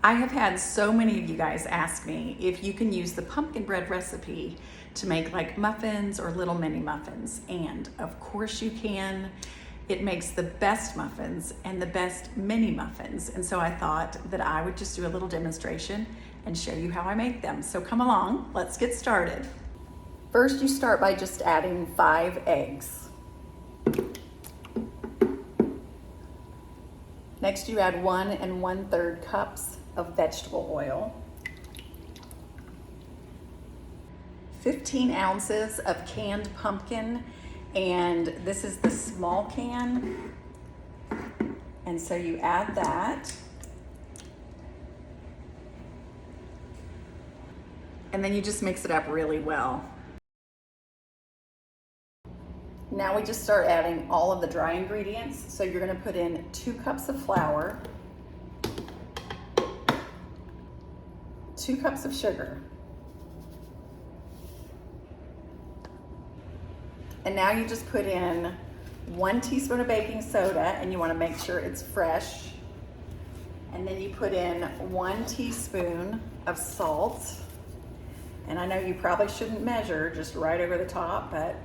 I have had so many of you guys ask me if you can use the pumpkin bread recipe to make like muffins or little mini muffins. And of course you can. It makes the best muffins and the best mini muffins. And so I thought that I would just do a little demonstration and show you how I make them. So come along, let's get started. First, you start by just adding 5 eggs. Next, you add 1 1/3 cups of vegetable oil, 15 ounces of canned pumpkin, and this is the small can, and so you add that. And then you just mix it up really well. Now we just start adding all of the dry ingredients. So you're gonna put in 2 cups of flour, 2 cups of sugar. And now you just put in 1 teaspoon of baking soda, and you wanna make sure it's fresh. And then you put in 1 teaspoon of salt. And I know you probably shouldn't measure just right over the top, but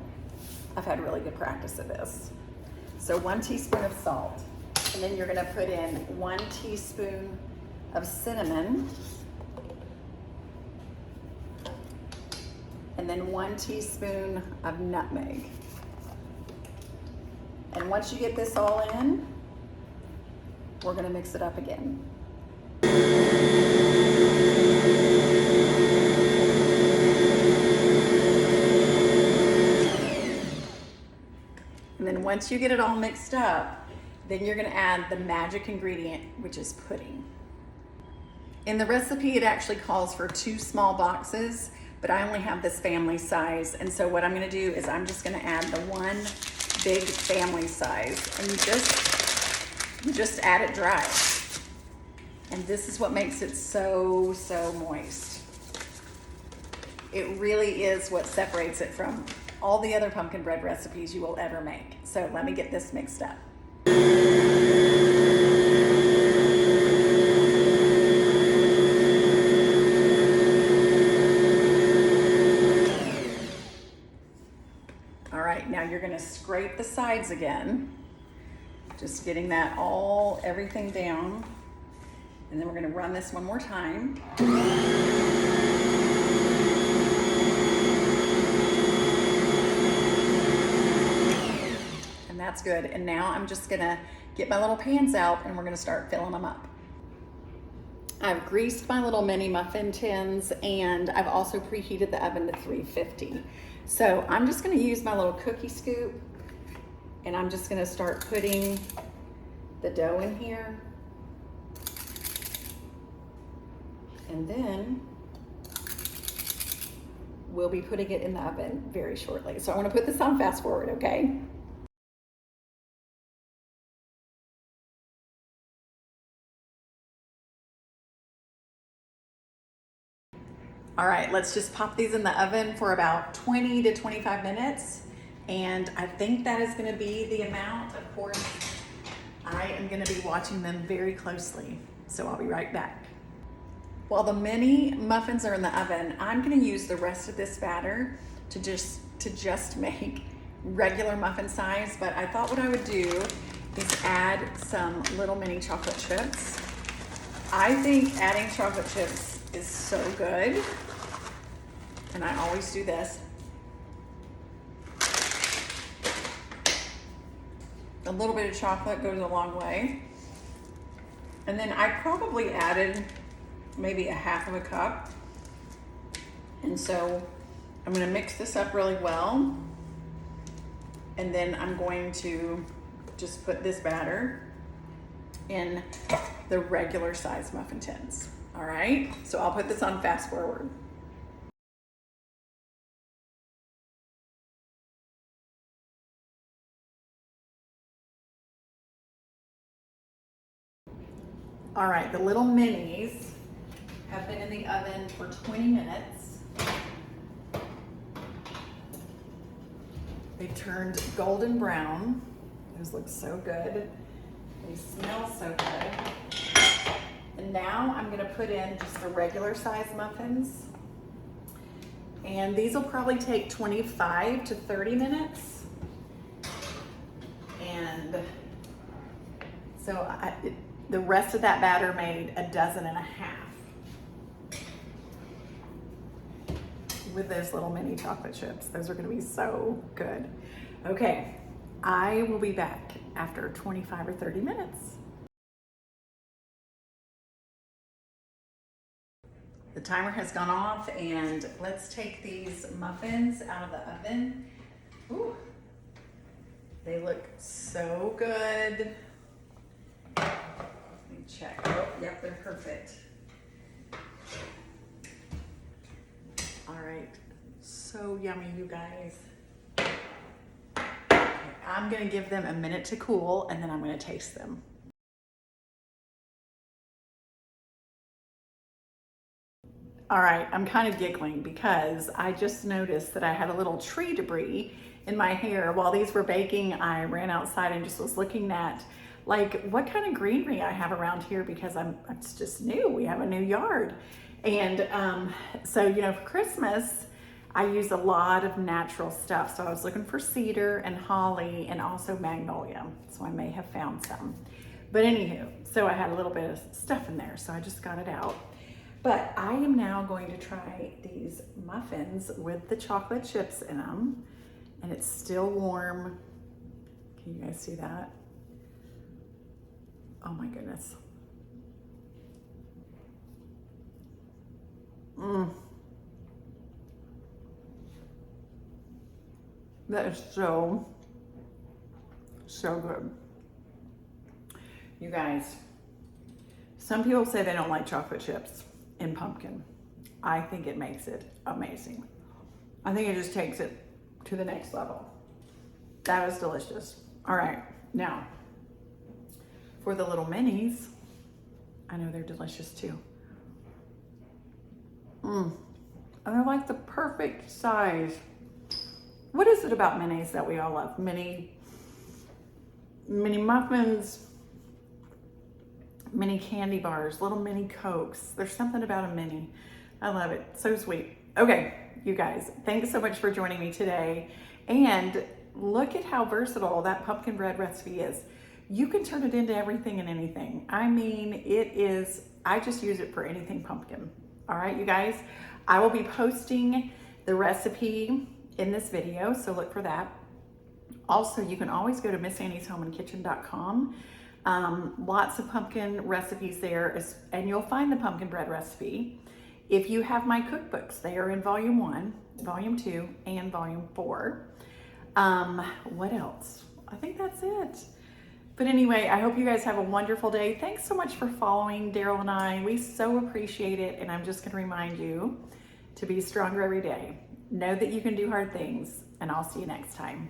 I've had really good practice at this. So 1 teaspoon of salt. And then you're gonna put in 1 teaspoon of cinnamon. And then 1 teaspoon of nutmeg. And once you get this all in, we're gonna mix it up again. And then once you get it all mixed up, then you're gonna add the magic ingredient, which is pudding. In the recipe, it actually calls for 2 small boxes, but I only have this family size. And so what I'm gonna do is I'm just gonna add the 1 big family size, and you just add it dry. And this is what makes it so moist. It really is what separates it from all the other pumpkin bread recipes you will ever make. So let me get this mixed up. All right, now you're gonna scrape the sides again, just getting that everything down. And then we're gonna run this one more time. That's good. And now I'm just gonna get my little pans out and we're gonna start filling them up. I've greased my little mini muffin tins, and I've also preheated the oven to 350. So I'm just gonna use my little cookie scoop, and I'm just gonna start putting the dough in here. And then we'll be putting it in the oven very shortly. So I wanna put this on fast forward, okay? All right, let's just pop these in the oven for about 20 to 25 minutes. And I think that is gonna be the amount. Of course, I am gonna be watching them very closely. So I'll be right back. While the mini muffins are in the oven, I'm gonna use the rest of this batter to just make regular muffin size. But I thought what I would do is add some little mini chocolate chips. I think adding chocolate chips is so good, and I always do this. A little bit of chocolate goes a long way. And then I probably added maybe a 1/2 cup. And so I'm gonna mix this up really well. And then I'm going to just put this batter in the regular size muffin tins. All right, so I'll put this on fast forward. All right, the little minis have been in the oven for 20 minutes. They turned golden brown. Those look so good. They smell so good. And now I'm gonna put in just the regular size muffins. And these will probably take 25 to 30 minutes. And so the rest of that batter made a dozen and a half with those little mini chocolate chips. Those are gonna be so good. Okay, I will be back after 25 or 30 minutes. The timer has gone off, and let's take these muffins out of the oven. Ooh, they look so good. Let me check. Oh, yep, they're perfect. All right, so yummy, you guys. Okay, I'm gonna give them a minute to cool, and then I'm gonna taste them. All right, I'm kind of giggling because I just noticed that I had a little tree debris in my hair. While these were baking, I ran outside and just was looking at like what kind of greenery I have around here because it's just new. We have a new yard. And so, you know, for Christmas, I use a lot of natural stuff. So I was looking for cedar and holly and also magnolia. So I may have found some. But anywho, so I had a little bit of stuff in there. So I just got it out. But I am now going to try these muffins with the chocolate chips in them. And it's still warm. Can you guys see that? Oh my goodness. That is so good. You guys, some people say they don't like chocolate chips in pumpkin. I think it makes it amazing. I think it just takes it to the next level. That was delicious. All right, now for the little minis, I know they're delicious too. And they're like the perfect size. What is it about minis that we all love? Mini muffins, mini candy bars, little mini Cokes. There's something about a mini. I love it. So sweet. Okay, you guys, thanks so much for joining me today. And look at how versatile that pumpkin bread recipe is. You can turn it into everything and anything. I mean, I just use it for anything pumpkin. All right, you guys, I will be posting the recipe in this video, so look for that. Also, you can always go to MissAnniesHomeAndKitchen.com. Lots of pumpkin recipes there, and you'll find the pumpkin bread recipe. If you have my cookbooks, they are in volume 1, volume 2, and volume 4. What else? I think that's it. But anyway, I hope you guys have a wonderful day. Thanks so much for following Daryl and I. We so appreciate it. And I'm just going to remind you to be stronger every day. Know that you can do hard things, and I'll see you next time.